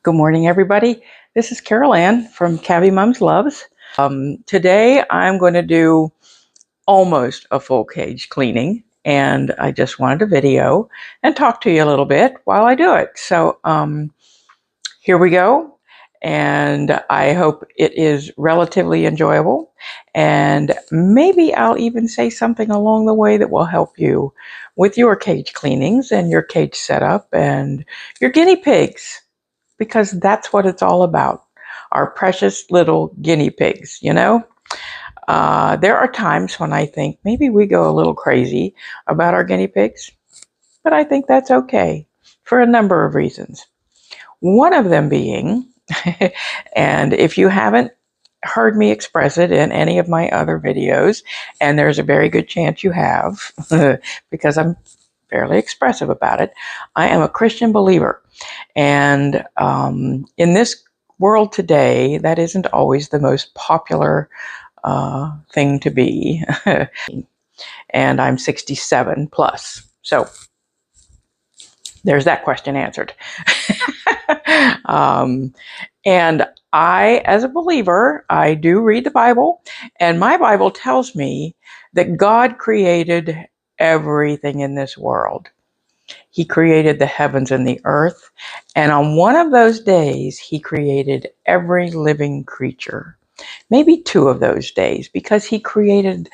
Good morning, everybody. This is Carol Ann from CavyMum's Loves. Today I'm going to do almost a full cage cleaning, and I just wanted a video and talk to you a little bit while I do it. So here we go, and I hope it is relatively enjoyable, and maybe I'll even say something along the way that will help you with your cage cleanings and your cage setup and your guinea pigs, because that's what it's all about. Our precious little guinea pigs, you know? There are times when I think maybe we go a little crazy about our guinea pigs, but I think that's okay for a number of reasons. One of them being, and if you haven't heard me express it in any of my other videos, and there's a very good chance you have, because I'm fairly expressive about it, I am a Christian believer. And in this world today, that isn't always the most popular thing to be. And I'm 67 plus. So there's that question answered. And I, as a believer, I do read the Bible, and my Bible tells me that God created everything in this world. He created the heavens and the earth, and on one of those days, he created every living creature. Maybe two of those days, because he created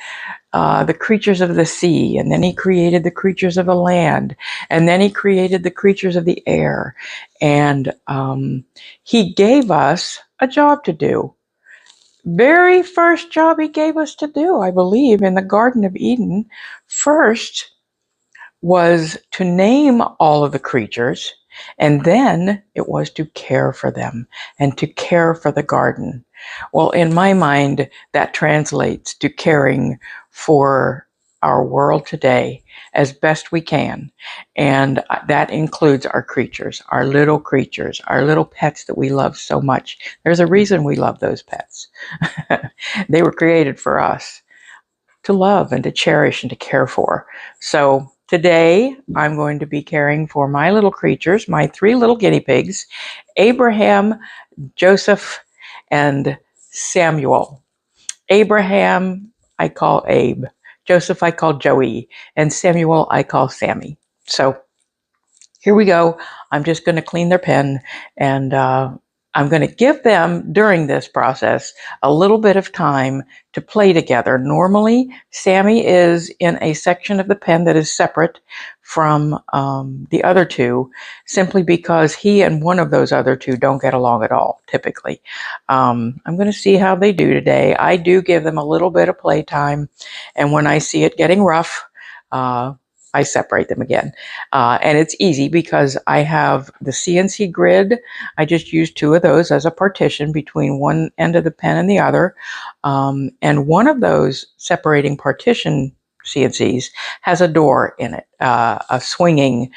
the creatures of the sea, and then he created the creatures of the land, and then he created the creatures of the air. And he gave us a job to do. Very first job he gave us to do, I believe, in the Garden of Eden, first was to name all of the creatures, and then it was to care for them and to care for the garden. Well, in my mind, that translates to caring for our world today as best we can. And that includes our creatures, our little pets that we love so much. There's a reason we love those pets. They were created for us to love and to cherish and to care for. So today I'm going to be caring for my little creatures, my three little guinea pigs, Abraham, Joseph, and Samuel. Abraham I call Abe, Joseph I call Joey, and Samuel I call Sammy. So here we go. I'm just going to clean their pen, and I'm going to give them, during this process, a little bit of time to play together. Normally, Sammy is in a section of the pen that is separate from the other two, simply because he and one of those other two don't get along at all, typically. I'm going to see how they do today. I do give them a little bit of playtime, and when I see it getting rough, I separate them again. And it's easy because I have the CNC grid. I just use two of those as a partition between one end of the pen and the other. And one of those separating partition CNCs has a door in it, a swinging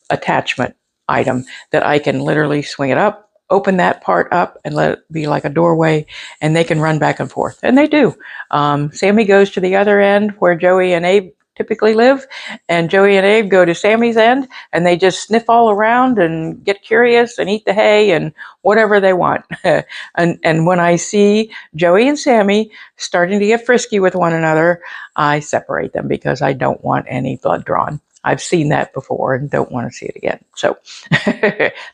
attachment item that I can literally swing it up, open that part up, and let it be like a doorway, and they can run back and forth. And they do. Sammy goes to the other end where Joey and Abe typically live, and Joey and Abe go to Sammy's end, and they just sniff all around and get curious and eat the hay and whatever they want. and when I see Joey and Sammy starting to get frisky with one another, I separate them because I don't want any blood drawn. I've seen that before and don't want to see it again. So,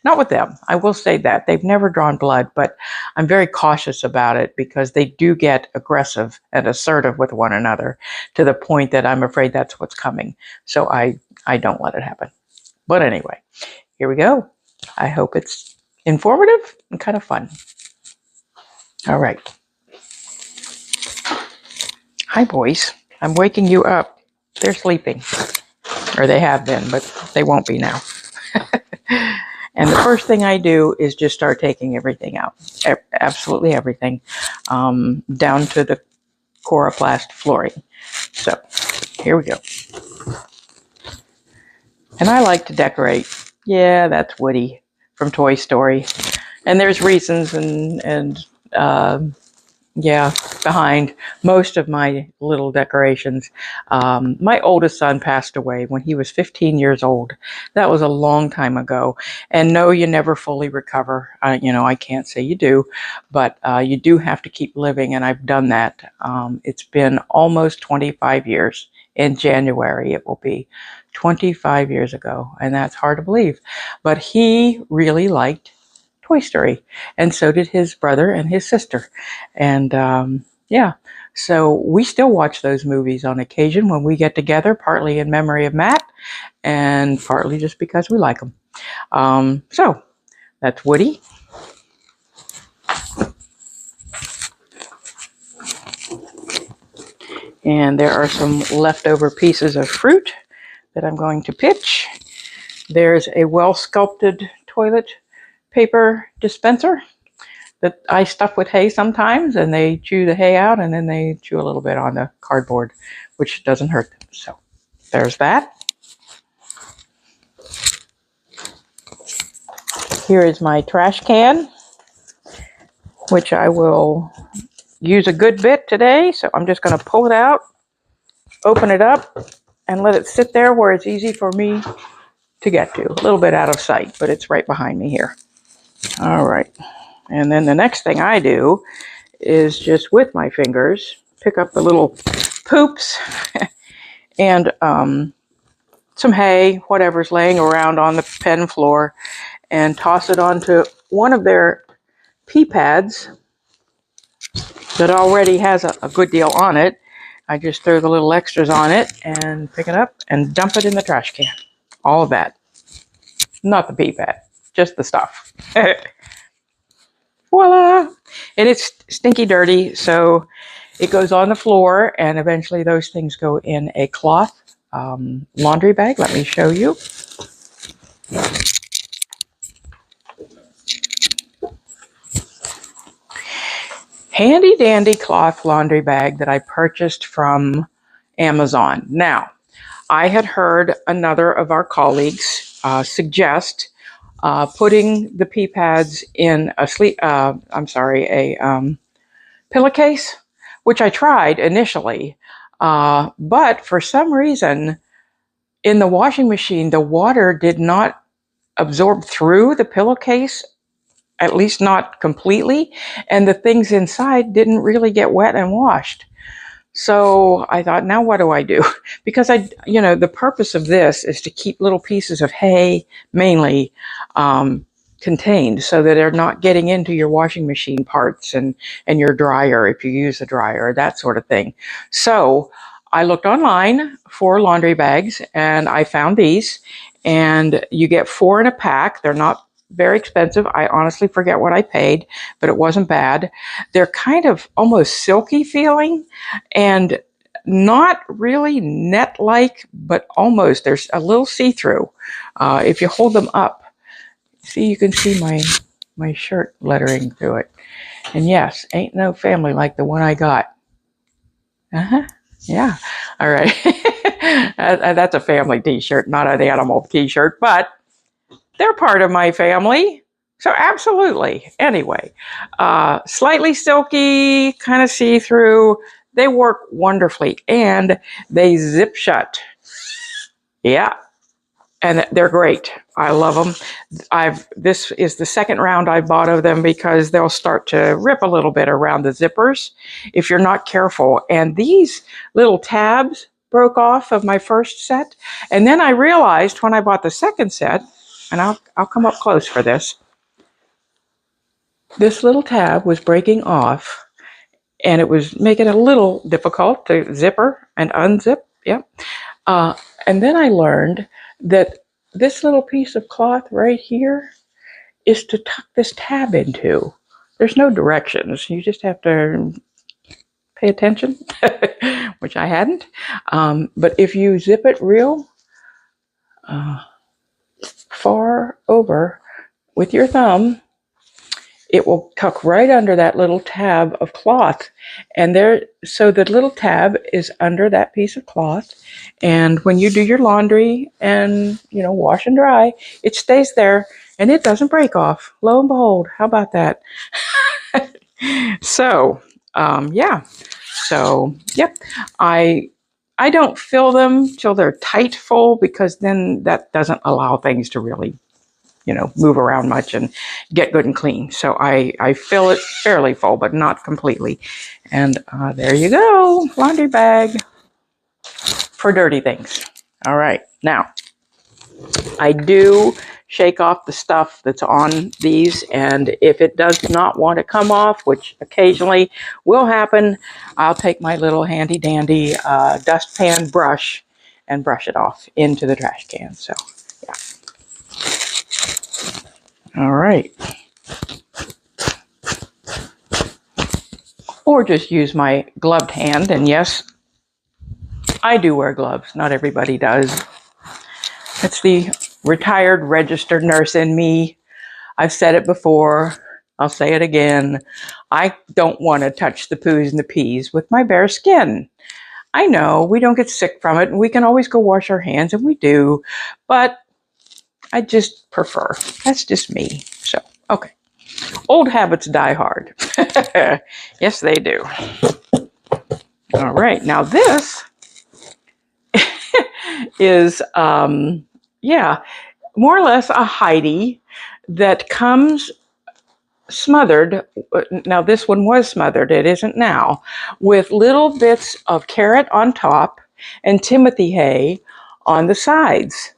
not with them. I will say that. They've never drawn blood, but I'm very cautious about it because they do get aggressive and assertive with one another to the point that I'm afraid that's what's coming. So I don't let it happen. But anyway, here we go. I hope it's informative and kind of fun. All right. Hi, boys. I'm waking you up. They're sleeping. Or they have been, but they won't be now. And the first thing I do is just start taking everything out. Absolutely everything. Down to the coroplast flooring. So, here we go. And I like to decorate. Yeah, that's Woody from Toy Story. And there's reasons and Yeah, behind most of my little decorations. My oldest son passed away when he was 15 years old. That was a long time ago. And no, you never fully recover. I can't say you do, but you do have to keep living, and I've done that. It's been almost 25 years. In January, it will be 25 years ago, and that's hard to believe. But he really liked Toy Story, and so did his brother and his sister. And yeah, so we still watch those movies on occasion when we get together, partly in memory of Matt and partly just because we like them. So that's Woody. And there are some leftover pieces of fruit that I'm going to pitch. There's a well-sculpted toilet paper dispenser that I stuff with hay sometimes, and they chew the hay out, and then they chew a little bit on the cardboard, which doesn't hurt them. So there's that. Here is my trash can, which I will use a good bit today. So I'm just going to pull it out, open it up, and let it sit there where it's easy for me to get to. A little bit out of sight, but it's right behind me here. All right. And then the next thing I do is just with my fingers pick up the little poops and some hay, whatever's laying around on the pen floor, and toss it onto one of their pea pads that already has a good deal on it. I just throw the little extras on it and pick it up and dump it in the trash can. All of that. Not the pea pad, just the stuff. Voila! And it's stinky dirty, so it goes on the floor, and eventually those things go in a cloth laundry bag. Let me show you. Handy dandy cloth laundry bag that I purchased from Amazon. Now, I had heard another of our colleagues suggest putting the pea pads in a pillowcase, which I tried initially, but for some reason in the washing machine, the water did not absorb through the pillowcase, at least not completely, and the things inside didn't really get wet and washed. So I thought, now what do I do? Because the purpose of this is to keep little pieces of hay mainly contained so that they're not getting into your washing machine parts and your dryer if you use a dryer, that sort of thing. So I looked online for laundry bags and I found these, and you get 4 in a pack. They're not very expensive. I honestly forget what I paid, but it wasn't bad. They're kind of almost silky feeling and not really net-like, but almost. There's a little see-through. If you hold them up, see, you can see my shirt lettering through it. And yes, ain't no family like the one I got. Uh-huh. Yeah. All right. That's a family t-shirt, not an animal t-shirt, but they're part of my family. So absolutely. Anyway, slightly silky, kind of see-through. They work wonderfully, and they zip shut. Yeah. And they're great. I love them. This is the second round I bought of them because they'll start to rip a little bit around the zippers if you're not careful. And these little tabs broke off of my first set. And then I realized when I bought the second set, and I'll come up close for this. This little tab was breaking off, and it was making it a little difficult to zipper and unzip. Yeah. And then I learned that this little piece of cloth right here is to tuck this tab into. There's no directions. You just have to pay attention, which I hadn't. But if you zip it real far over with your thumb, it will tuck right under that little tab of cloth. And so the little tab is under that piece of cloth. And when you do your laundry and, wash and dry, it stays there and it doesn't break off. Lo and behold, how about that? So Yeah. So, yep. I don't fill them till they're tight full, because then that doesn't allow things to really, move around much and get good and clean. So I fill it fairly full, but not completely. And there you go, laundry bag for dirty things. All right, now I do shake off the stuff that's on these, and if it does not want to come off, which occasionally will happen, I'll take my little handy dandy dustpan brush and brush it off into the trash can. So yeah. All right. Or just use my gloved hand. And yes, I do wear gloves. Not everybody does. It's the retired registered nurse in me. I've said it before. I'll say it again. I don't want to touch the poos and the peas with my bare skin. I know we don't get sick from it, and we can always go wash our hands, and we do. But I just prefer. That's just me. So, okay. Old habits die hard. Yes, they do. All right. Now this is, yeah, more or less a Heidi that comes smothered. Now this one was smothered. It isn't now. With little bits of carrot on top and Timothy hay on the sides.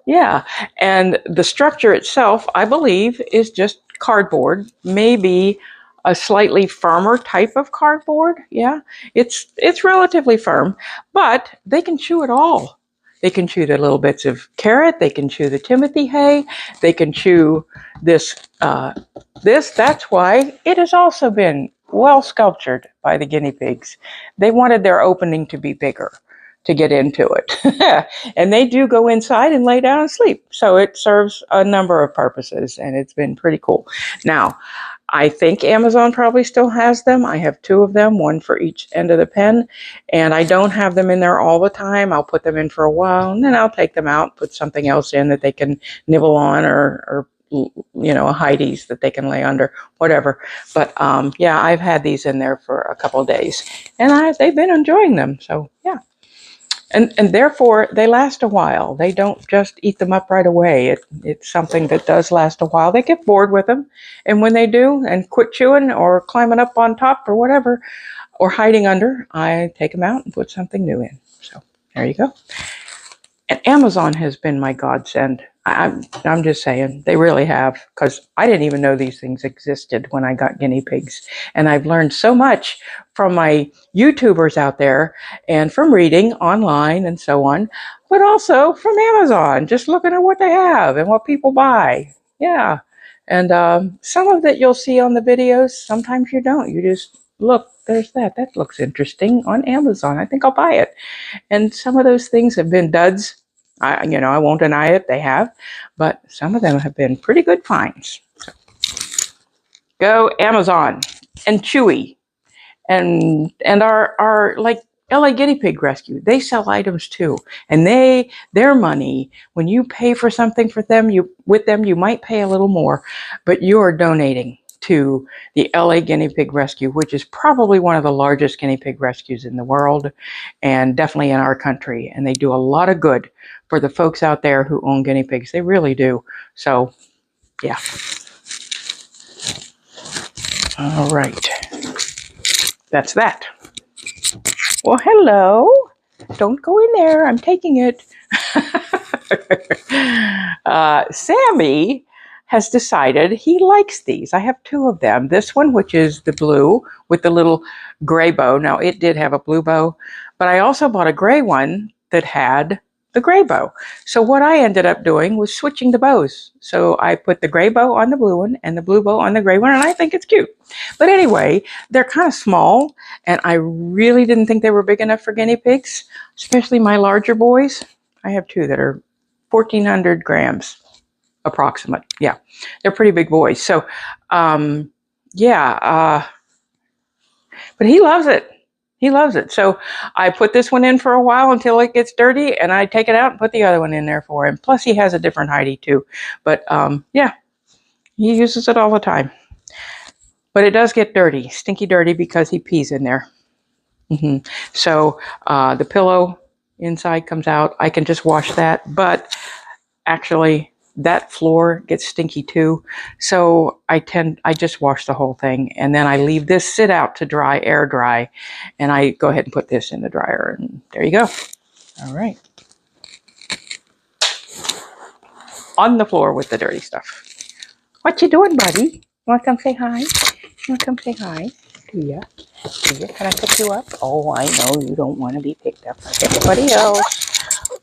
Yeah, and the structure itself, I believe, is just cardboard, maybe a slightly firmer type of cardboard. Yeah, it's relatively firm, but they can chew it all. They can chew the little bits of carrot. They can chew the Timothy hay. They can chew this. That's why it has also been well sculptured by the guinea pigs. They wanted their opening to be bigger to get into it. And they do go inside and lay down and sleep. So it serves a number of purposes, and it's been pretty cool. Now, I think Amazon probably still has them. I have 2 of them, one for each end of the pen, and I don't have them in there all the time. I'll put them in for a while, and then I'll take them out, put something else in that they can nibble on, or a Heidi's that they can lay under, whatever. But yeah, I've had these in there for a couple of days, and they've been enjoying them. So yeah. And therefore, they last a while. They don't just eat them up right away. It's something that does last a while. They get bored with them. And when they do and quit chewing or climbing up on top or whatever, or hiding under, I take them out and put something new in. So there you go. And Amazon has been my godsend. I'm just saying, they really have, because I didn't even know these things existed when I got guinea pigs. And I've learned so much from my YouTubers out there and from reading online and so on, but also from Amazon, just looking at what they have and what people buy. Yeah. And some of that you'll see on the videos. Sometimes you don't. You just look, there's that. That looks interesting on Amazon. I think I'll buy it. And some of those things have been duds. I won't deny it, they have, but some of them have been pretty good finds. So, go Amazon and Chewy and our like LA Guinea Pig Rescue. They sell items too, and their money, when you pay for something for them, you might pay a little more, but you are donating to the LA Guinea Pig Rescue, which is probably one of the largest guinea pig rescues in the world, and definitely in our country. And they do a lot of good for the folks out there who own guinea pigs. They really do. So, yeah. All right. That's that. Well, hello. Don't go in there. I'm taking it. Sammy has decided he likes these. I have 2 of them. This one, which is the blue with the little gray bow. Now, it did have a blue bow, but I also bought a gray one that had the gray bow. So what I ended up doing was switching the bows. So I put the gray bow on the blue one and the blue bow on the gray one, and I think it's cute. But anyway, they're kind of small, and I really didn't think they were big enough for guinea pigs, especially my larger boys. I have 2 that are 1,400 grams. Approximate. Yeah, they're pretty big boys. So, yeah, but he loves it. He loves it. So I put this one in for a while until it gets dirty, and I take it out and put the other one in there for him. Plus, he has a different Heidi too. But yeah, he uses it all the time. But it does get dirty, stinky dirty, because he pees in there. So the pillow inside comes out. I can just wash that, but actually that floor gets stinky too. So I just wash the whole thing, and then I leave this sit out to dry, air dry, and I go ahead and put this in the dryer, and there you go. All right. On the floor with the dirty stuff. What you doing, buddy? Want to come say hi? Want to come say hi? Do ya? Can I pick you up? Oh, I know you don't want to be picked up like everybody else.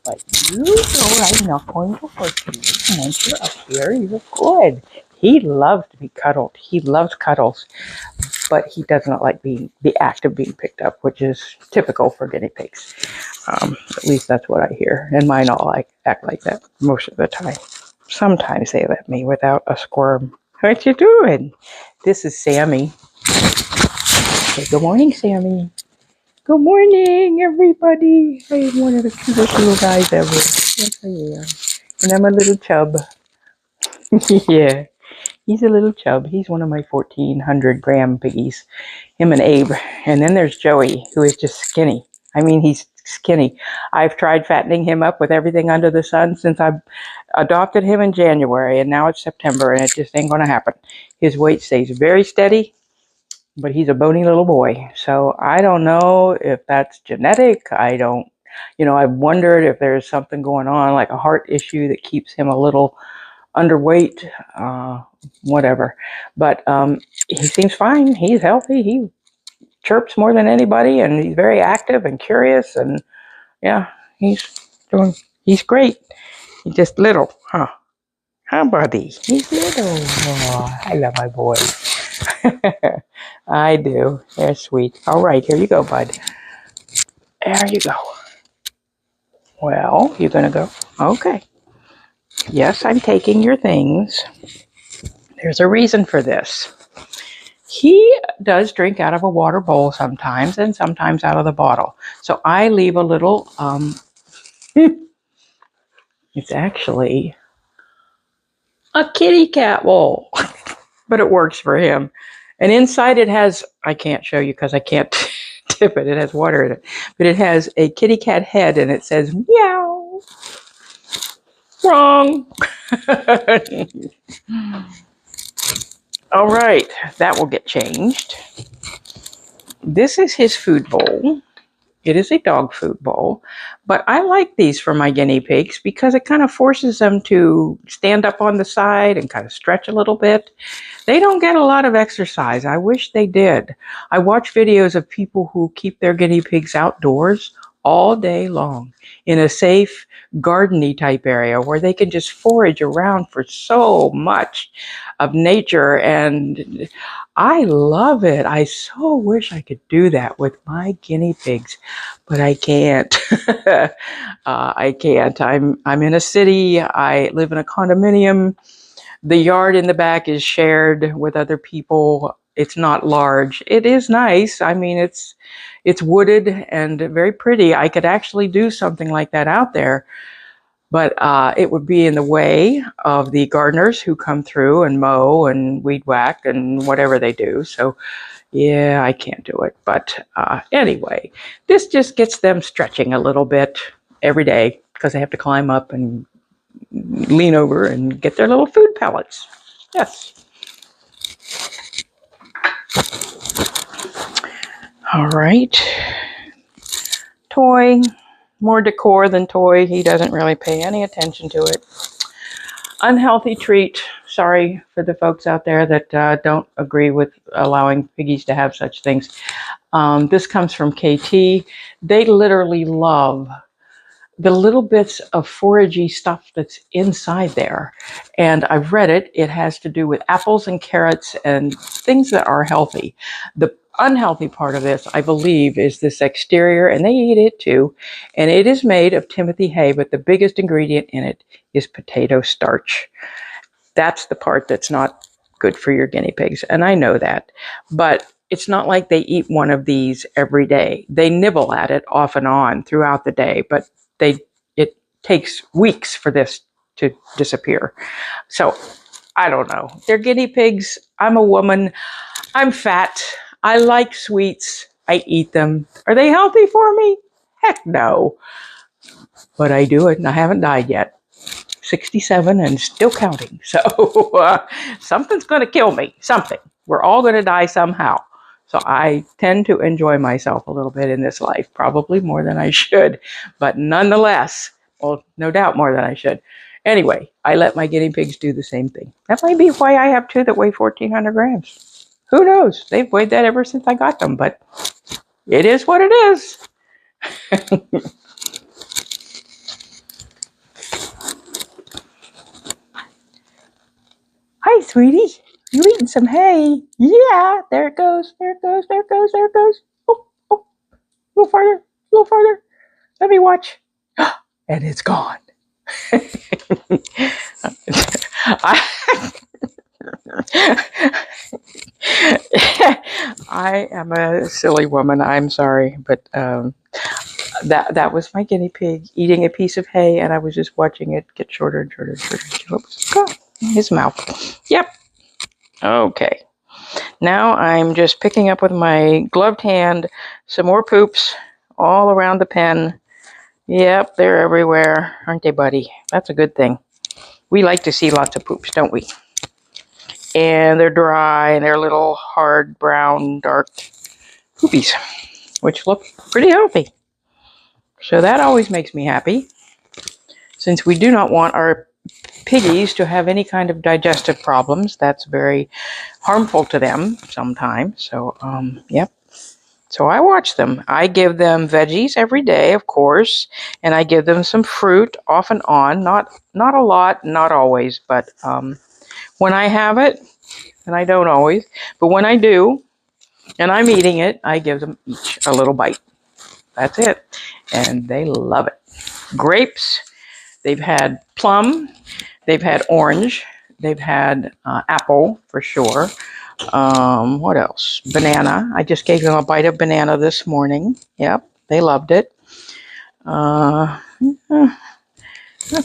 But you know I'm not going to hurt you. Once you're up here, you're good. He loves to be cuddled. He loves cuddles. But he does not like the act of being picked up, which is typical for guinea pigs. At least that's what I hear. And mine all act like that most of the time. Sometimes they let me without a squirm. What you doing? This is Sammy. Okay, good morning, Sammy. Good morning, everybody. I am one of the cutest little guys ever. Yes, I am. And I'm a little chub. Yeah, he's a little chub. He's one of my 1,400-gram piggies. Him and Abe. And then there's Joey, who is just skinny. I mean, he's skinny. I've tried fattening him up with everything under the sun since I adopted him in January, and now it's September, and it just ain't going to happen. His weight stays very steady. But he's a bony little boy. So I don't know if that's genetic. I've wondered if there's something going on, like a heart issue that keeps him a little underweight, whatever. But he seems fine. He's healthy. He chirps more than anybody, and he's very active and curious. And yeah, he's great. He's just little, huh? Huh, buddy? He's little. Oh, I love my boy. I do. They're sweet. All right, here you go, bud. There you go. Well, you're going to go? Okay. Yes, I'm taking your things. There's a reason for this. He does drink out of a water bowl sometimes, and sometimes out of the bottle. So I leave a little, it's actually a kitty cat bowl, but it works for him. And inside it has, I can't show you because I can't tip it. It has water in it. But it has a kitty cat head, and it says, meow. Wrong. All right, that will get changed. This is his food bowl. It is a dog food bowl, but I like these for my guinea pigs because it kind of forces them to stand up on the side and kind of stretch a little bit. They don't get a lot of exercise. I wish they did. I watch videos of people who keep their guinea pigs outdoors all day long in a safe, garden-y type area where they can just forage around for so much of nature, and I love it. I so wish I could do that with my guinea pigs, but I can't. I can't. I'm in a city. I live in a condominium. The yard in the back is shared with other people. It's not large. It is nice. I mean, it's wooded and very pretty. I could actually do something like that out there, but it would be in the way of the gardeners who come through and mow and weed whack and whatever they do. So yeah, I can't do it. But anyway, this just gets them stretching a little bit every day because they have to climb up and lean over and get their little food pellets. Yes. All right. Toy. More decor than toy. He doesn't really pay any attention to it. Unhealthy treat. Sorry for the folks out there that don't agree with allowing piggies to have such things. This comes from KT. They literally love the little bits of foragey stuff that's inside there. And I've read it. It has to do with apples and carrots and things that are healthy. The unhealthy part of this, I believe, is this exterior, and they eat it too. And it is made of Timothy hay, but the biggest ingredient in it is potato starch. That's the part that's not good for your guinea pigs. And I know that. But it's not like they eat one of these every day. They nibble at it off and on throughout the day, but it takes weeks for this to disappear. So I don't know. They're guinea pigs. I'm a woman. I'm fat. I like sweets. I eat them. Are they healthy for me? Heck no. But I do it, and I haven't died yet. 67 and still counting. So something's going to kill me. Something. We're all going to die somehow. So I tend to enjoy myself a little bit in this life, probably more than I should. But nonetheless, well, no doubt more than I should. Anyway, I let my guinea pigs do the same thing. That might be why I have two that weigh 1,400 grams. Who knows? They've weighed that ever since I got them, but it is what it is. Hi, sweetie. You eating some hay? Yeah, there it goes. There it goes. There it goes. There it goes. Oh, oh, a little farther. A little farther. Let me watch. And it's gone. I am a silly woman. I'm sorry, but that was my guinea pig eating a piece of hay, and I was just watching it get shorter and shorter and shorter. Oops, gone. His mouth. Yep. Okay. Now I'm just picking up with my gloved hand some more poops all around the pen. Yep, they're everywhere, aren't they, buddy? That's a good thing. We like to see lots of poops, don't we? And they're dry, and they're little hard, brown, dark poopies, which look pretty healthy. So that always makes me happy, since we do not want our piggies to have any kind of digestive problems. That's very harmful to them sometimes. So, yep. So I watch them. I give them veggies every day, of course, and I give them some fruit off and on. Not a lot, not always, but when I have it, and I don't always, but when I do, and I'm eating it, I give them each a little bite. That's it. And they love it. Grapes, they've had plum, they've had orange, they've had apple for sure. What else? Banana. I just gave them a bite of banana this morning. Yep, they loved it. That's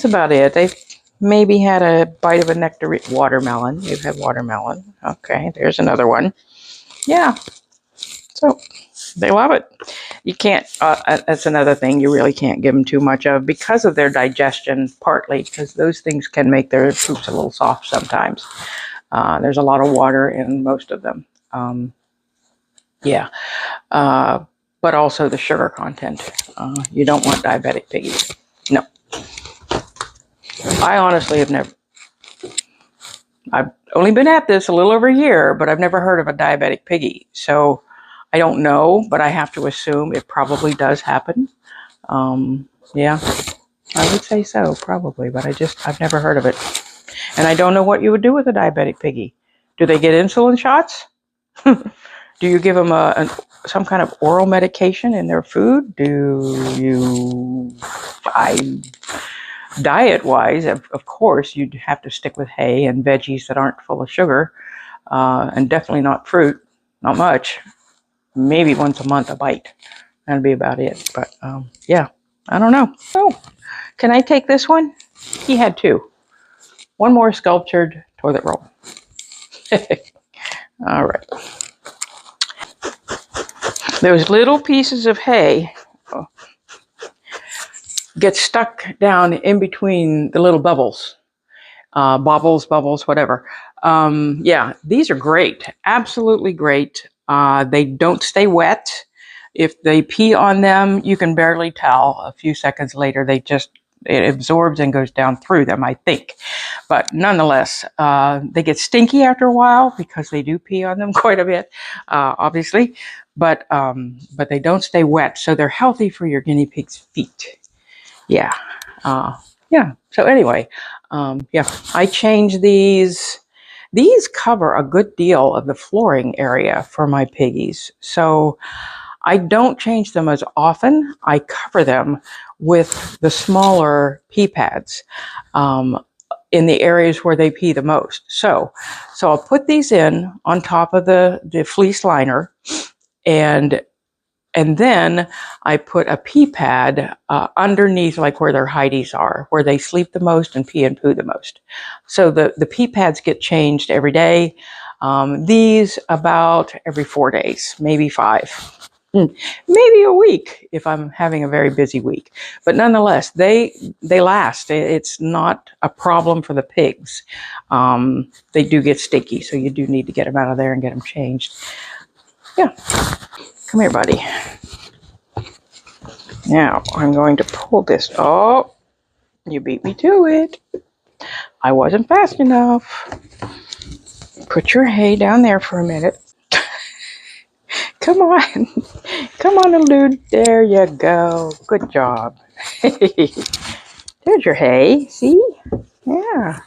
about it. They've maybe had a bite of a nectarine watermelon. They've had watermelon. Okay, there's another one. Yeah, so they love it. You can't, that's another thing you really can't give them too much of because of their digestion, partly because those things can make their poops a little soft sometimes. There's a lot of water in most of them. Yeah. But also the sugar content. You don't want diabetic piggies. No. I honestly have never, I've only been at this a little over a year, but I've never heard of a diabetic piggy. So I don't know, but I have to assume it probably does happen. Yeah, I would say so, probably, but I've never heard of it. And I don't know what you would do with a diabetic piggy. Do they get insulin shots? Do you give them some kind of oral medication in their food? Diet-wise, of course, you'd have to stick with hay and veggies that aren't full of sugar, and definitely not fruit, not much. Maybe once a month a bite. That'd be about it. But yeah, I don't know. Oh, can I take this one? He had two. One more sculptured toilet roll. All right. Those little pieces of hay get stuck down in between the little bubbles. Bubbles, whatever. Yeah, these are great. Absolutely great. They don't stay wet. If they pee on them, you can barely tell. A few seconds later, it absorbs and goes down through them, I think. But nonetheless, they get stinky after a while because they do pee on them quite a bit, obviously. But they don't stay wet, so they're healthy for your guinea pig's feet. Yeah. Yeah. So anyway, yeah, I changed these. These cover a good deal of the flooring area for my piggies. So I don't change them as often. I cover them with the smaller pee pads in the areas where they pee the most. So I'll put these in on top of the fleece liner, and And then I put a pee pad underneath, like where their hideys are, where they sleep the most and pee and poo the most. So the pee pads get changed every day. These about every 4 days, maybe 5. Maybe a week if I'm having a very busy week. But nonetheless, they last. It's not a problem for the pigs. They do get sticky, so you do need to get them out of there and get them changed. Yeah. Come here, buddy. Now, I'm going to pull this. Oh, you beat me to it. I wasn't fast enough. Put your hay down there for a minute. Come on. Come on, little dude. There you go. Good job. There's your hay. See? Yeah.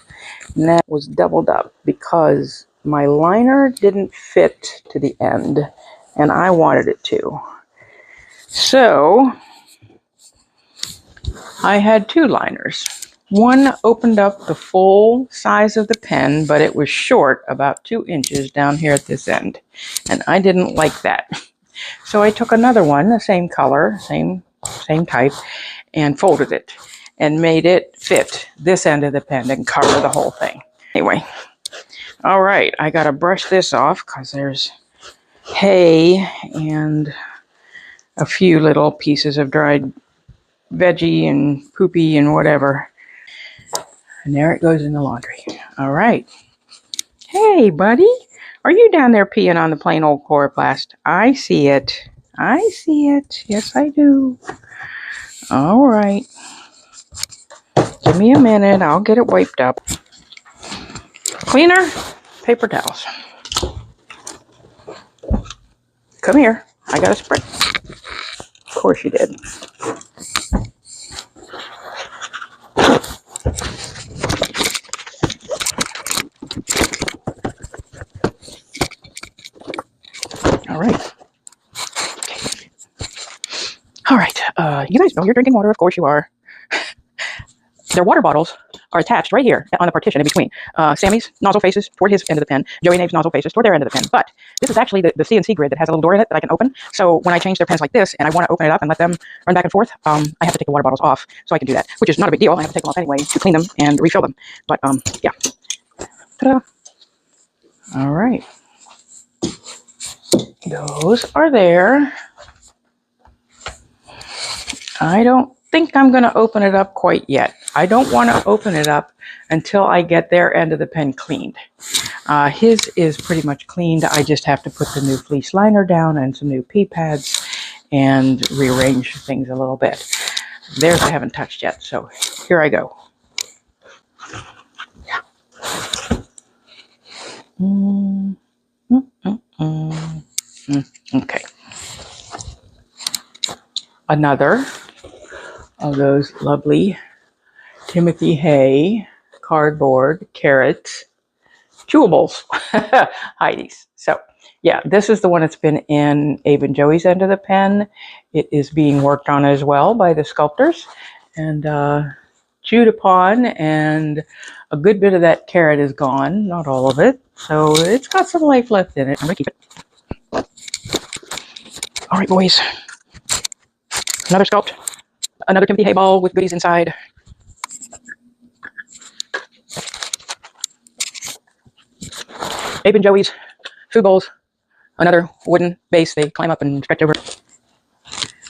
And that was doubled up because my liner didn't fit to the end, and I wanted it to. So I had 2 liners. One opened up the full size of the pen, but it was short, about 2 inches down here at this end. And I didn't like that. So I took another one, the same color, same type, and folded it and made it fit this end of the pen and cover the whole thing. Anyway, all right, I gotta brush this off because there's hay and a few little pieces of dried veggie and poopy and whatever. And there it goes in the laundry. All right. Hey, buddy. Are you down there peeing on the plain old chloroplast? I see it. I see it. Yes, I do. All right. Give me a minute. I'll get it wiped up. Cleaner, paper towels. Come here. I got a spray. Of course you did. All right. Okay. All right. You guys know you're drinking water. Of course you are. Their water bottles are attached right here on the partition in between. Sammy's nozzle faces toward his end of the pen. Joey and Abe's nozzle faces toward their end of the pen. But this is actually the CNC grid that has a little door in it that I can open. So when I change their pens like this and I want to open it up and let them run back and forth, I have to take the water bottles off so I can do that, which is not a big deal. I have to take them off anyway to clean them and refill them. But yeah. Ta-da. All right. Those are there. I don't think I'm going to open it up quite yet. I don't want to open it up until I get their end of the pen cleaned. His is pretty much cleaned. I just have to put the new fleece liner down and some new pea pads and rearrange things a little bit. Theirs I haven't touched yet, so here I go. Okay. Another of those lovely Timothy Hay cardboard carrots chewables Heidi's. So yeah, this is the one that's been in Abe and Joey's end of the pen. It is being worked on as well by the sculptors and chewed upon, and a good bit of that carrot is gone, not all of it, so it's got some life left in it. I'm gonna keep it. All right, boys, another sculpt, another Timothy Hay ball with goodies inside. Abe and Joey's food bowls, another wooden base they climb up and stretch over.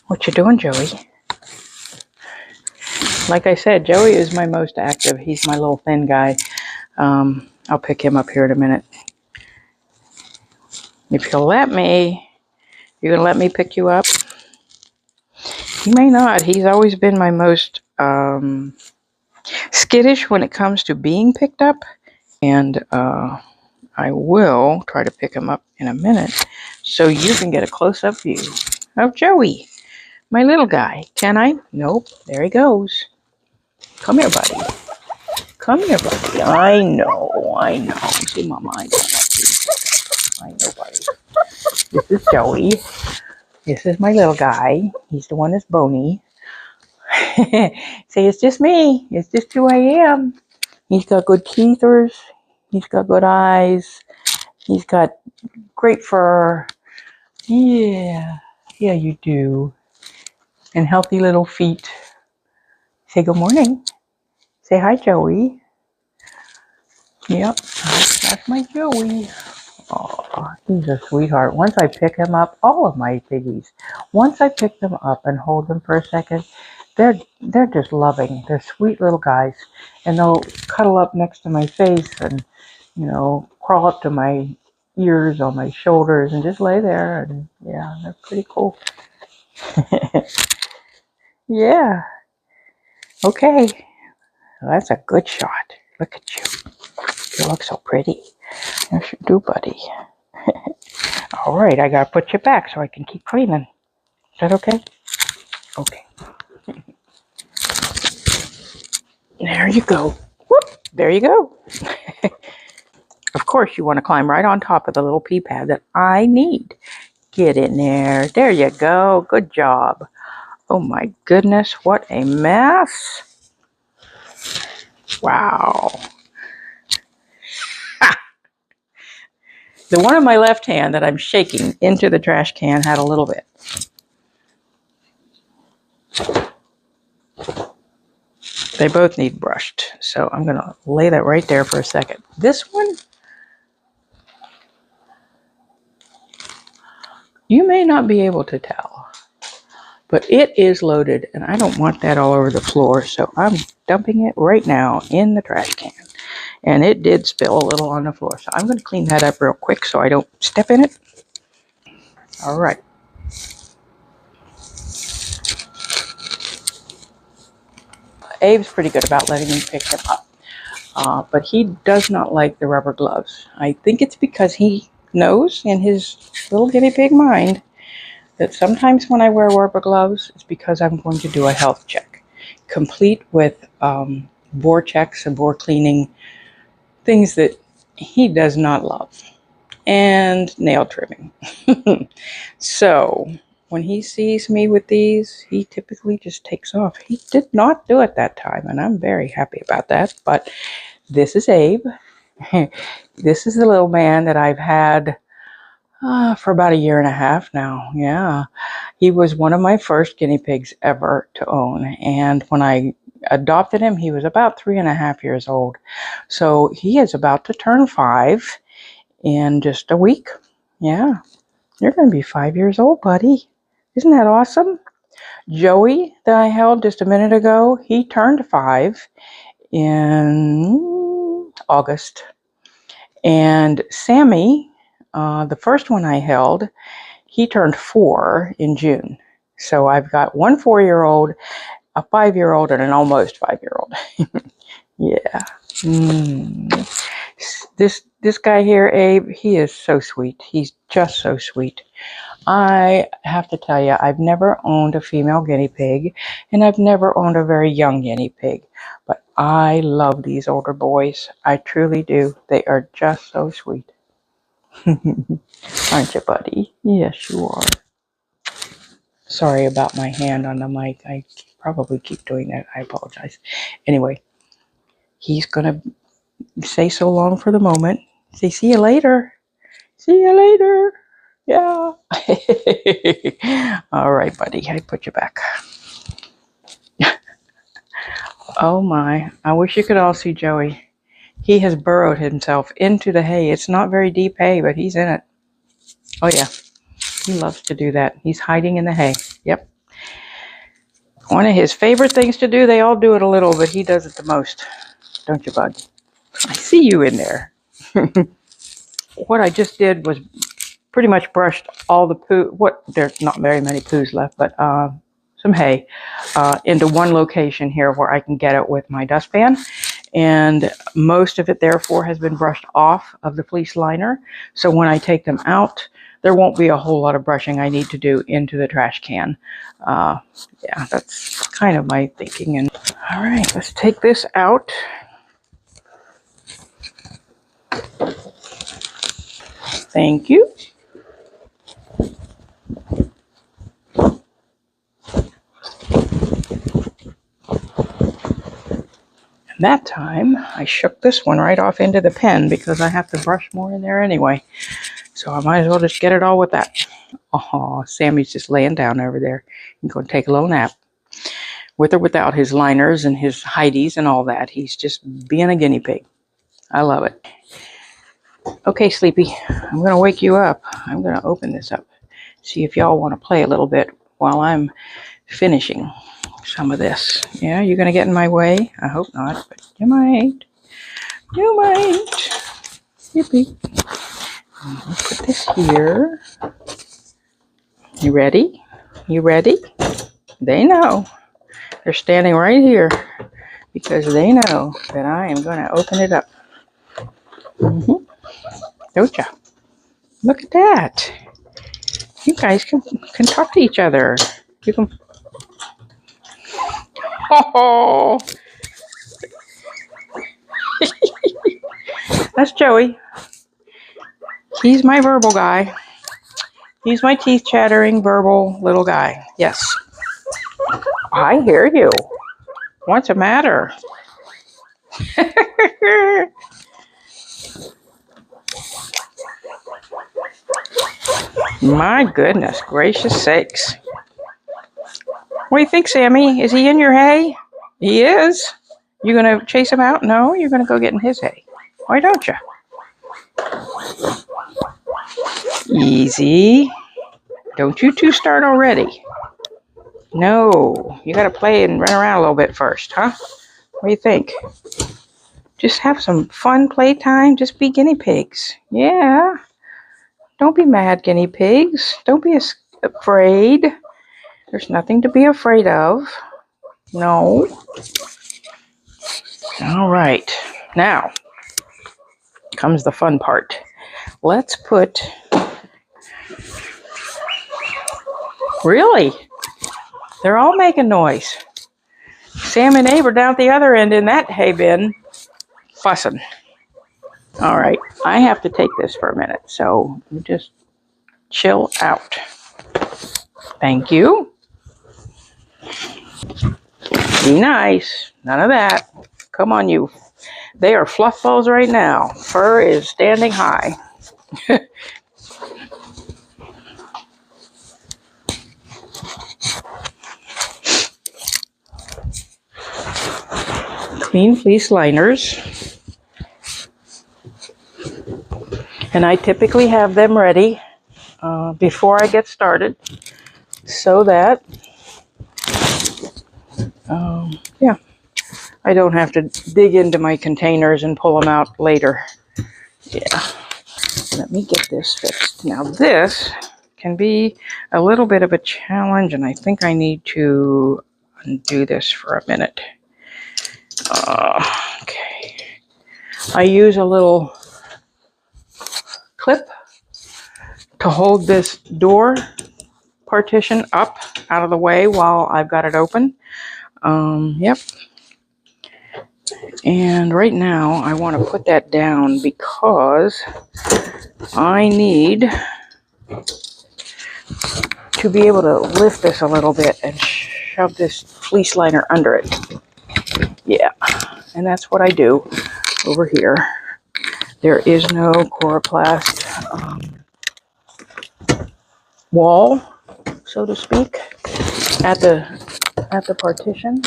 What you doing, Joey? Like I said, Joey is my most active. He's my little thin guy. I'll pick him up here in a minute. If you'll let me, you're going to let me pick you up? He may not. He's always been my most skittish when it comes to being picked up. And I will try to pick him up in a minute so you can get a close-up view of Joey, my little guy. Can I? Nope. There he goes. Come here, buddy. Come here, buddy. I know. See, Mama, I know, buddy. This is Joey. This is my little guy. He's the one that's bony. Say, it's just me. It's just who I am. He's got good teethers. He's got good eyes. He's got great fur. Yeah. Yeah, you do. And healthy little feet. Say good morning. Say hi, Joey. Yep, that's my Joey. Oh, he's a sweetheart. Once I pick him up, all of my piggies, once I pick them up and hold them for a second, they're just loving. They're sweet little guys. And they'll cuddle up next to my face and, you know, crawl up to my ears on my shoulders and just lay there. And yeah, they're pretty cool. Yeah. Okay. Well, that's a good shot. Look at you. You look so pretty. Yes, you do, buddy. All right, I gotta put you back so I can keep cleaning. Is that okay? Okay. There you go. Whoop, there you go. Of course, you want to climb right on top of the little pea pad that I need. Get in there. There you go. Good job. Oh my goodness, what a mess. Wow. The one in my left hand that I'm shaking into the trash can had a little bit. They both need brushed, so I'm going to lay that right there for a second. This one, you may not be able to tell, but it is loaded, and I don't want that all over the floor, so I'm dumping it right now in the trash can. And it did spill a little on the floor, so I'm going to clean that up real quick so I don't step in it. All right. Abe's pretty good about letting me pick him up, but he does not like the rubber gloves. I think it's because he knows in his little guinea pig mind that sometimes when I wear rubber gloves, it's because I'm going to do a health check, complete with bore checks and bore cleaning, things that he does not love, and nail trimming. So when he sees me with these, he typically just takes off. He did not do it that time, and I'm very happy about that. But this is Abe. This is the little man that I've had for about 1.5 years now. Yeah. He was one of my first guinea pigs ever to own. And when I adopted him, he was about 3.5 years old. So he is about to turn 5 in just a week. Yeah. You're going to be 5 years old, buddy. Isn't that awesome? Joey, that I held just a minute ago, he turned 5 in August. And Sammy, the first one I held, he turned 4 in June. So I've got one 4-year-old, a 5-year-old, and an almost 5-year-old. Yeah. This guy here, Abe, he is so sweet. He's just so sweet. I have to tell you, I've never owned a female guinea pig, and I've never owned a very young guinea pig. But I love these older boys. I truly do. They are just so sweet. Aren't you, buddy? Yes, you are. Sorry about my hand on the mic. I probably keep doing that. I apologize. Anyway, he's going to say so long for the moment. Say, see you later. See you later. Yeah. All right, buddy. I put you back. Oh, my. I wish you could all see Joey. He has burrowed himself into the hay. It's not very deep hay, but he's in it. Oh, yeah. He loves to do that. He's hiding in the hay. Yep. One of his favorite things to do. They all do it a little, but he does it the most. Don't you, bud? I see you in there. What I just did was pretty much brushed all the poo. There's not very many poos left, but some hay into one location here where I can get it with my dustpan. And most of it, therefore, has been brushed off of the fleece liner. So when I take them out, there won't be a whole lot of brushing I need to do into the trash can. Yeah, that's kind of my thinking. And all right, let's take this out. Thank you. That time, I shook this one right off into the pen because I have to brush more in there anyway. So I might as well just get it all with that. Oh, Sammy's just laying down over there. He's going to take a little nap. With or without his liners and his hideys and all that. He's just being a guinea pig. I love it. Okay, Sleepy, I'm going to wake you up. I'm going to open this up. See if y'all want to play a little bit while I'm finishing some of this. Yeah, you're going to get in my way? I hope not, but you might. You might. Yippee. I'll put this here. You ready? You ready? They know. They're standing right here because they know that I am going to open it up. Don't ya? Look at that. You guys can talk to each other. You can. Oh, that's Joey. He's my verbal guy. He's my teeth chattering verbal little guy. Yes. I hear you. What's the matter? My goodness gracious sakes. What do you think, Sammy? Is he in your hay? He is. You gonna chase him out? No, you're gonna go get in his hay. Why don't you? Easy. Don't you two start already. No, you gotta play and run around a little bit first, huh? What do you think? Just have some fun playtime. Just be guinea pigs. Yeah. Don't be mad, guinea pigs. Don't be afraid. There's nothing to be afraid of. No. All right. Now comes the fun part. Let's put... Really? They're all making noise. Sam and Abe are down at the other end in that hay bin, fussing. All right. I have to take this for a minute, so you just chill out. Thank you. Be nice. None of that. Come on, you. They are fluff balls right now. Fur is standing high. Clean fleece liners. And I typically have them ready before I get started so that yeah, I don't have to dig into my containers and pull them out later. Yeah. Let me get this fixed. Now this can be a little bit of a challenge, and I think I need to undo this for a minute. Okay. I use a little clip to hold this door partition up out of the way while I've got it open. Yep. And right now I want to put that down because I need to be able to lift this a little bit and shove this fleece liner under it. Yeah, and that's what I do over here. There is no coroplast wall, so to speak, at the partition.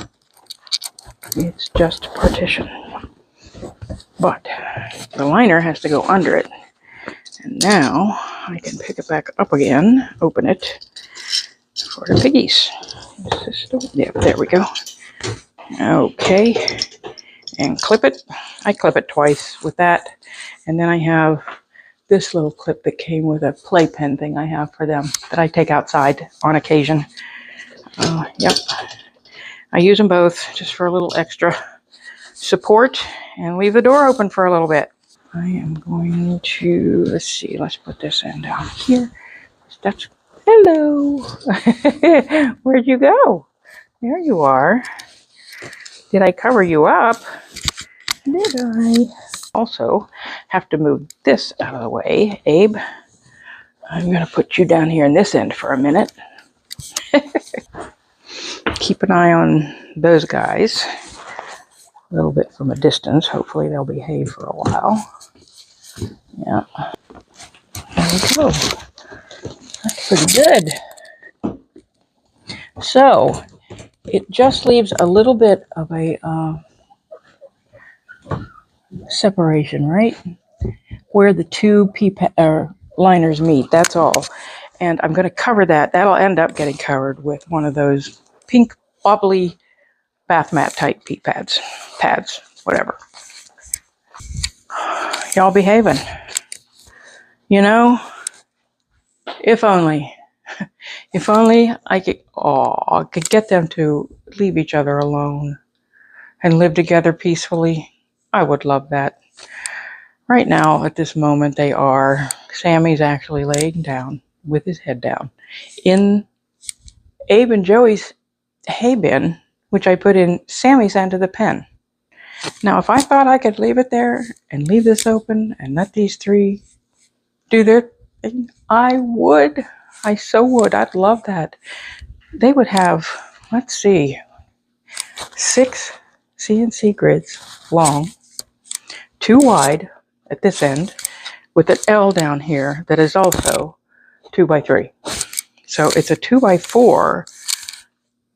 It's just partition. But the liner has to go under it. And now I can pick it back up again, open it for the piggies. Yeah, there we go. Okay. And clip it. I clip it twice with that. And then I have this little clip that came with a playpen thing I have for them that I take outside on occasion. Yep. I use them both just for a little extra support and leave the door open for a little bit. I am going to, let's see, let's put this in down here. That's, hello. Where'd you go? There you are. Did I cover you up? Did I? Also have to move this out of the way. Abe, I'm going to put you down here in this end for a minute. Keep an eye on those guys a little bit from a distance. Hopefully they'll behave for a while. Yeah. There we go. pretty good. So it just leaves a little bit of a separation, right? Where the two liners meet, that's all. And I'm going to cover that. That'll end up getting covered with one of those pink bobbly bath mat type pea pads, whatever. Y'all behaving. You know, if only I could get them to leave each other alone and live together peacefully. I would love that. Right now, at this moment, they are. Sammy's actually laying down with his head down in Abe and Joey's hay bin, which I put in Sammy's end of the pen. Now, if I thought I could leave it there and leave this open and let these three do their thing, I would. I so would. I'd love that. They would have, let's see, 6 CNC grids long, 2 wide at this end, with an L down here that is also 2x3. So it's a 2x4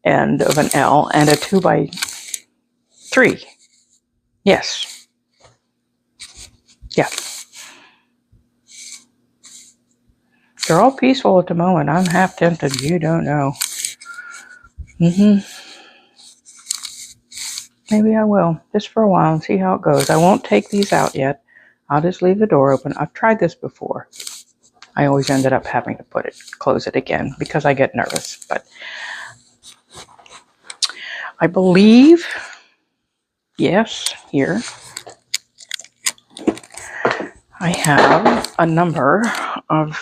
end of an L and a 2x3. Yes. Yeah. They're all peaceful at the moment. I'm half tempted. You don't know. Maybe I will, just for a while, and see how it goes. I won't take these out yet. I'll just leave the door open. I've tried this before. I always ended up having to close it again because I get nervous. But I believe, yes, here, I have a number of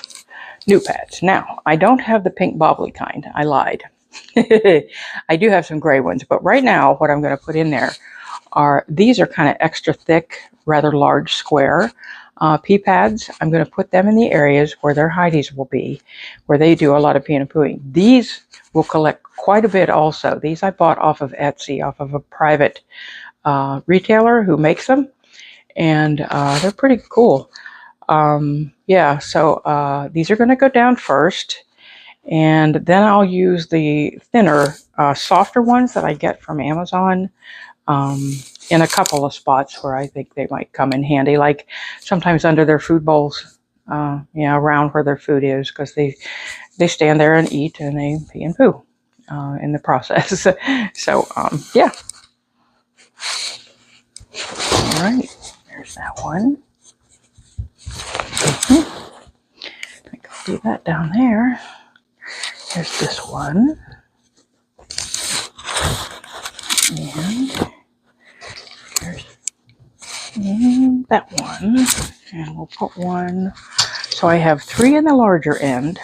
new pads. Now, I don't have the pink bobbly kind. I lied. I do have some gray ones, but right now what I'm going to put in there these are kind of extra thick, rather large square pea pads. I'm going to put them in the areas where their hideys will be, where they do a lot of peeing and pooing. These will collect quite a bit also. These I bought off of Etsy, off of a private retailer who makes them, and they're pretty cool. Yeah, so these are going to go down first, and then I'll use the thinner, softer ones that I get from Amazon in a couple of spots where I think they might come in handy, like sometimes under their food bowls, around where their food is, because they stand there and eat and they pee and poo in the process. So, yeah. All right, there's that one. I can leave that down there. There's this one. And there's that one. And we'll put one. So I have 3 in the larger end.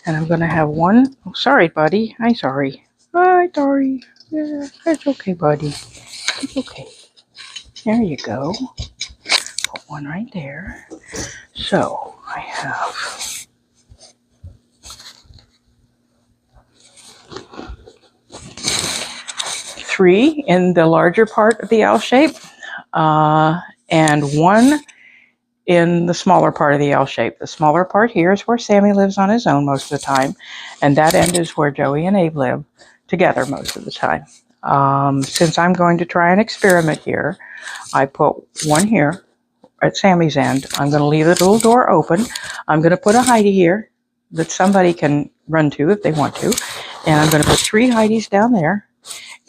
And I'm going to have one. Oh, sorry, buddy. I'm sorry. Hi, sorry. Yeah, it's okay, buddy. It's okay. There you go. Put one right there. So I have 3 in the larger part of the L shape, and 1 in the smaller part of the L shape. The smaller part here is where Sammy lives on his own most of the time, and that end is where Joey and Abe live together most of the time. Since I'm going to try an experiment here, I put 1 here at Sammy's end. I'm going to leave the little door open. I'm going to put a hidey here that somebody can run to if they want to, and I'm going to put 3 hideys down there,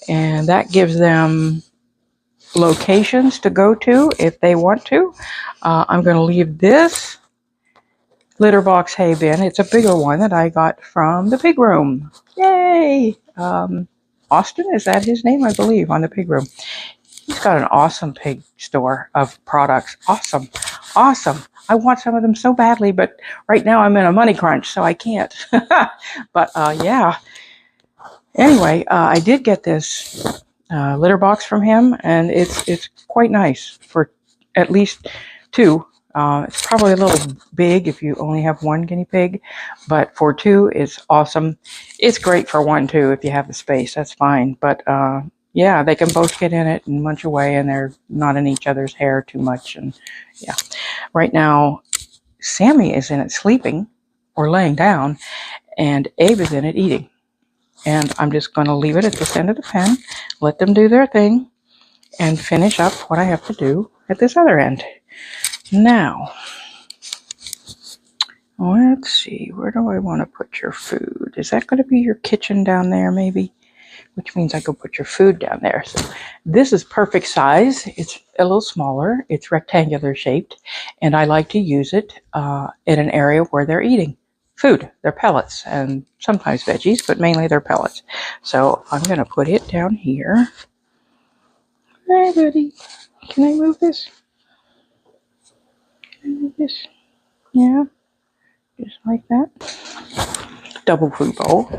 and that gives them locations to go to if they want to. I'm going to leave this litter box hay bin. It's a bigger one that I got from the pig room. Yay! Austin, is that his name? I believe, on the pig room. He's got an awesome pig store of products. Awesome. Awesome. I want some of them so badly, but right now I'm in a money crunch, so I can't. But yeah. Anyway, I did get this litter box from him, and it's quite nice for at least 2. It's probably a little big if you only have 1 guinea pig, but for 2, it's awesome. It's great for 1 too if you have the space. That's fine. But yeah, they can both get in it and munch away, and they're not in each other's hair too much. And yeah, right now Sammy is in it sleeping. or laying down, and Abe is in it eating. And I'm just going to leave it at this end of the pen, let them do their thing, and finish up what I have to do at this other end. Now, let's see, where do I want to put your food? Is that going to be your kitchen down there, maybe? Which means I could put your food down there. So this is perfect size. It's a little smaller. It's rectangular shaped, and I like to use it in an area where they're eating food. They're pellets, and sometimes veggies, but mainly they're pellets. So I'm going to put it down here. Hey, buddy. Can I move this? Can I move this? Yeah, just like that. Double food bowl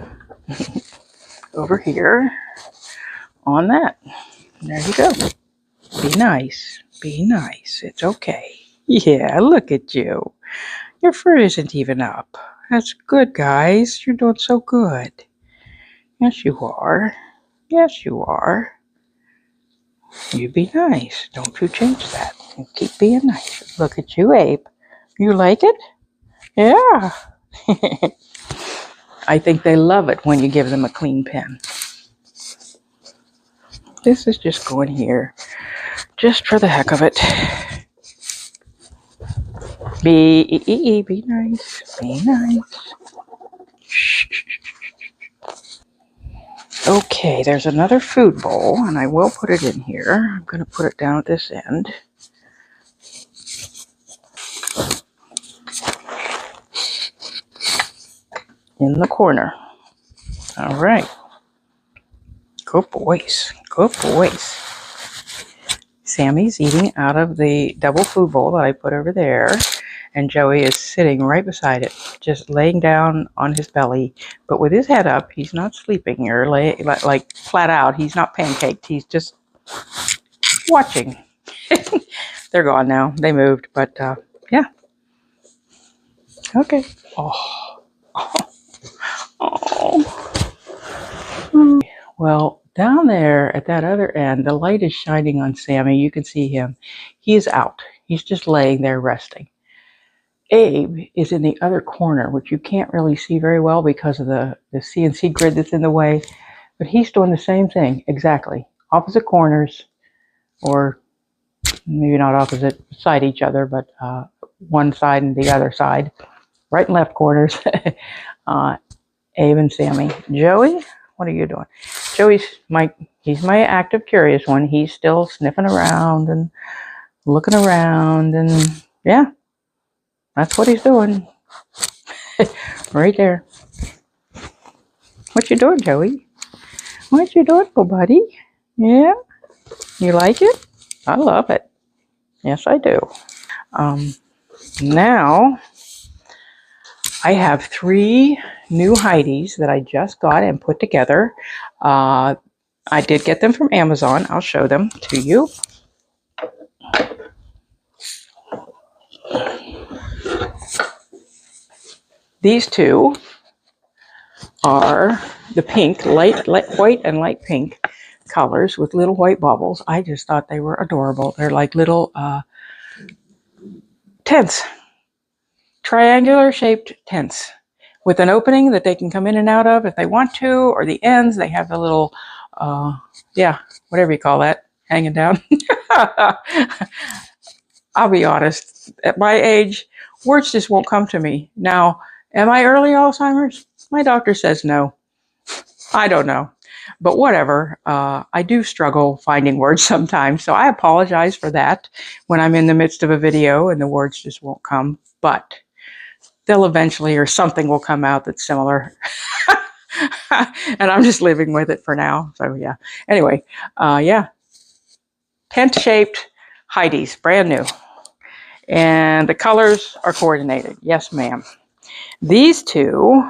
over here on that. There you go. Be nice. Be nice. It's okay. Yeah, look at you. Your fur isn't even up. That's good, guys. You're doing so good. Yes, you are. Yes, you are. You be nice. Don't you change that. You keep being nice. Look at you, Abe. You like it? Yeah. I think they love it when you give them a clean pen. This is just going here, just for the heck of it. Be nice. Be nice. Shh. Okay, there's another food bowl, and I will put it in here. I'm going to put it down at this end. In the corner. All right. Good boys. Good boys. Sammy's eating out of the double food bowl that I put over there, and Joey is sitting right beside it, just laying down on his belly, but with his head up. He's not sleeping or like flat out. He's not pancaked. He's just watching. They're gone now. They moved, but yeah. Okay. Oh. Well, down there at that other end, the light is shining on Sammy. You can see him. He is out. He's just laying there resting. Abe is in the other corner, which you can't really see very well because of the CNC grid that's in the way. But he's doing the same thing, exactly. Opposite corners, or maybe not opposite side each other, but one side and the other side. Right and left corners. Abe and Sammy. Joey, what are you doing? Joey's he's my active curious one. He's still sniffing around and looking around, and yeah, that's what he's doing. Right there. What you doing, Joey? What you doing, little buddy? Yeah? You like it? I love it. Yes, I do. Now, I have 3 new Heidi's that I just got and put together. I did get them from Amazon. I'll show them to you. These 2 are the pink, light white and light pink colors with little white bubbles. I just thought they were adorable. They're like little tents, triangular shaped tents with an opening that they can come in and out of if they want to, or the ends, they have the little, yeah, whatever you call that, hanging down. I'll be honest, at my age, words just won't come to me. Now, am I early Alzheimer's? My doctor says no. I don't know. But whatever, I do struggle finding words sometimes, so I apologize for that when I'm in the midst of a video and the words just won't come. But they'll eventually, or something will come out that's similar. And I'm just living with it for now. So yeah. Anyway, yeah. Tent-shaped Heidi's, brand new. And the colors are coordinated. Yes, ma'am. These 2,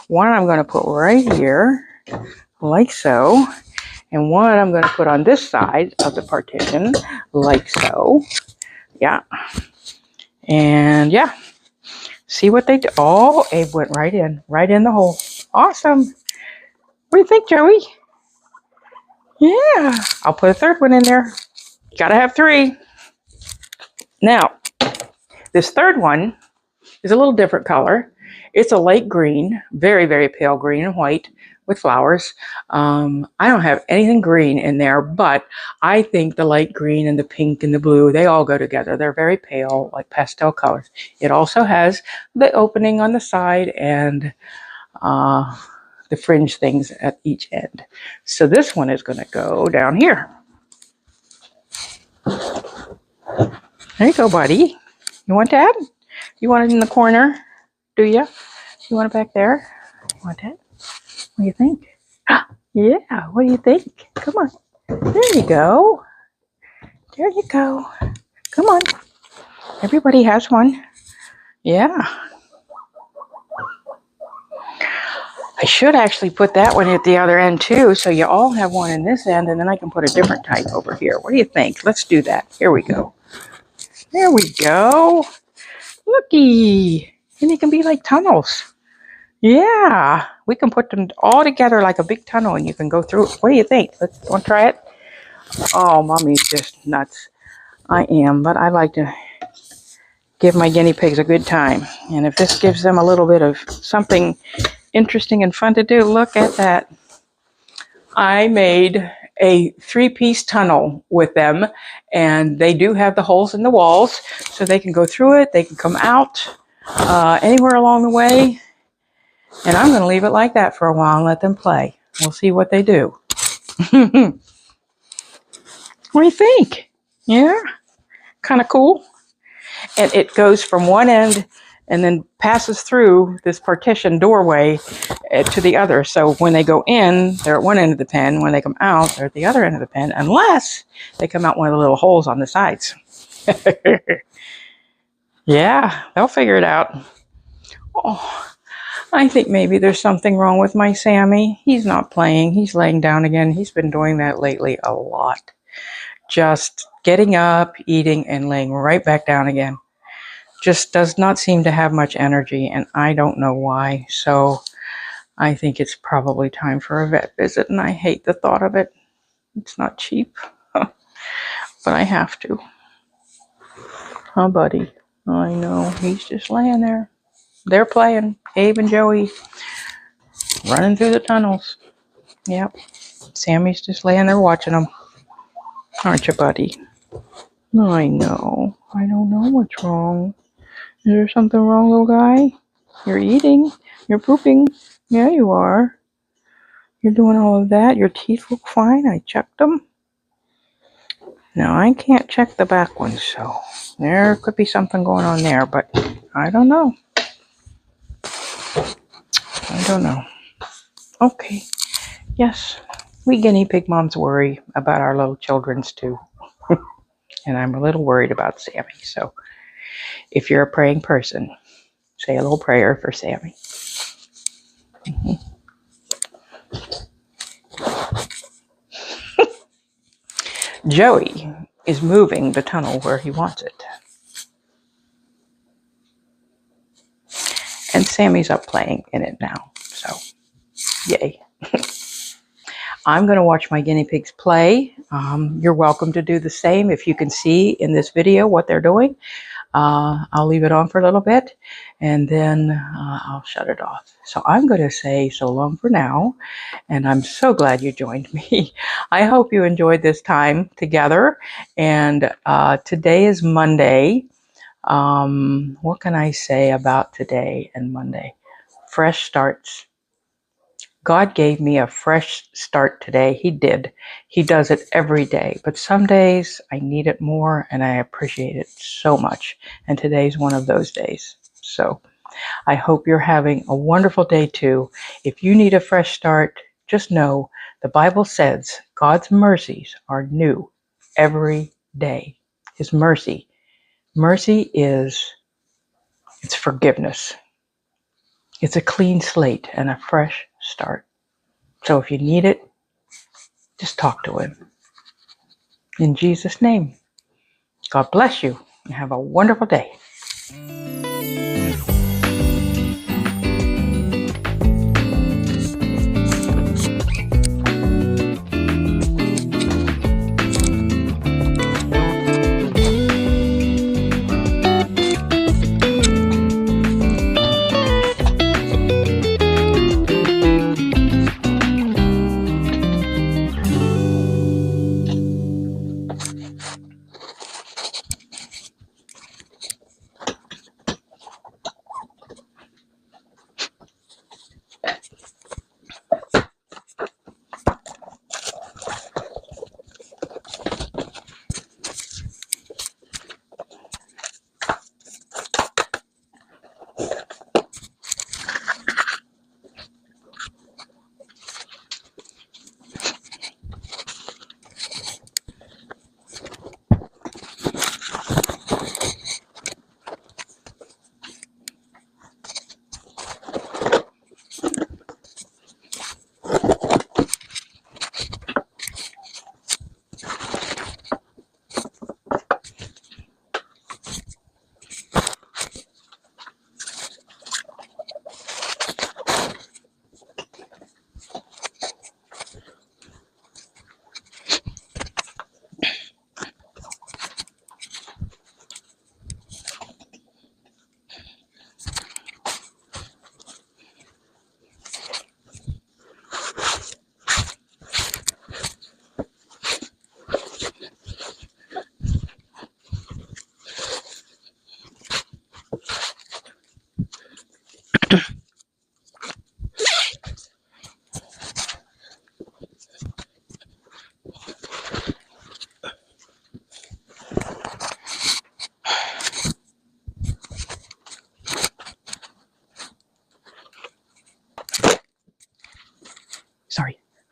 one I'm going to put right here, like so. And one I'm going to put on this side of the partition, like so. Yeah. And yeah. See what they do. Oh, Abe went right in the hole. Awesome. What do you think, Joey? Yeah. I'll put a 3rd one in there. Gotta have 3. Now, this 3rd one is a little different color. It's a light green, very, very pale green and white with flowers. I don't have anything green in there, but I think the light green and the pink and the blue, they all go together. They're very pale, like pastel colors. It also has the opening on the side and the fringe things at each end. So this one is going to go down here. There you go, buddy. You want that? You want it in the corner? Do you? You want it back there? You want that? What do you think? Yeah, what do you think? Come on. There you go. There you go. Come on. Everybody has one. Yeah. I should actually put that one at the other end too, so you all have one in this end, and then I can put a different type over here. What do you think? Let's do that. Here we go. There we go. Looky. And they can be like tunnels. Yeah. We can put them all together like a big tunnel, and you can go through it. What do you think? Want to try it? Oh, Mommy's just nuts. I am, but I like to give my guinea pigs a good time. And if this gives them a little bit of something interesting and fun to do, look at that. I made a 3-piece tunnel with them, and they do have the holes in the walls, so they can go through it. They can come out anywhere along the way. And I'm going to leave it like that for a while and let them play. We'll see what they do. What do you think? Yeah? Kind of cool. And it goes from one end and then passes through this partition doorway to the other. So when they go in, they're at one end of the pen. When they come out, they're at the other end of the pen, unless they come out one of the little holes on the sides. Yeah, they'll figure it out. Oh, I think maybe there's something wrong with my Sammy. He's not playing. He's laying down again. He's been doing that lately a lot. Just getting up, eating, and laying right back down again. Just does not seem to have much energy, and I don't know why. So I think it's probably time for a vet visit, and I hate the thought of it. It's not cheap, but I have to. Oh, buddy. I know. He's just laying there. They're playing. Abe and Joey running through the tunnels. Yep. Sammy's just laying there watching them. Aren't you, buddy? I know. I don't know what's wrong. Is there something wrong, little guy? You're eating. You're pooping. Yeah, you are. You're doing all of that. Your teeth look fine. I checked them. Now, I can't check the back ones, so there could be something going on there, but I don't know. I don't know. Okay. Yes, we guinea pig moms worry about our little children's too. And I'm a little worried about Sammy. So if you're a praying person, say a little prayer for Sammy. Joey is moving the tunnel where he wants it. And Sammy's up playing in it now. So, yay. I'm going to watch my guinea pigs play. You're welcome to do the same if you can see in this video what they're doing. I'll leave it on for a little bit, and then I'll shut it off. So I'm going to say so long for now, and I'm so glad you joined me. I hope you enjoyed this time together, and today is Monday. What can I say about today and Monday? Fresh starts. God gave me a fresh start today. He did. He does it every day. But some days I need it more, and I appreciate it so much. And today's one of those days. So I hope you're having a wonderful day too. If you need a fresh start, just know the Bible says God's mercies are new every day. His mercy. Mercy is, it's forgiveness. It's a clean slate and a fresh start. So if you need it, just talk to him. In Jesus' name, God bless you and have a wonderful day.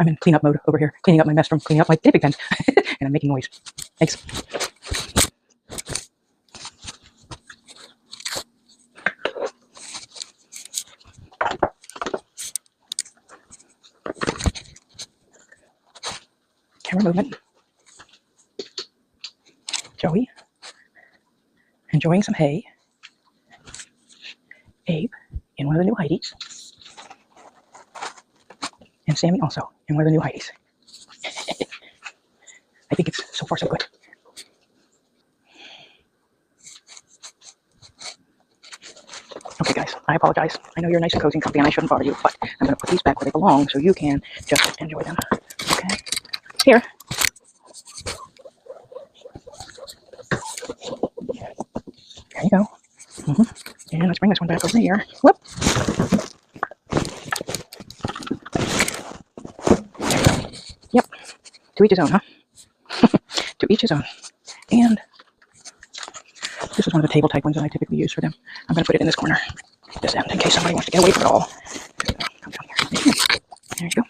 I'm in cleanup mode over here, cleaning up my mess from cleaning up my guinea pig pens, and I'm making noise. Thanks. Camera movement. Joey enjoying some hay. Abe in one of the new Heidi's. And Sammy also in one of the new Heidi's. I think it's so far so good. Okay guys, I apologize. I know you're nice and cozy and comfy and I shouldn't bother you, but I'm going to put these back where they belong so you can just enjoy them. Okay? Here. There you go. And let's bring this one back over here. Whoop. There we go. Yep. To each his own, huh? To each his own. And this is one of the table type ones that I typically use for them. I'm going to put it in this corner, this end, in case somebody wants to get away from it all. Come down here. There you go.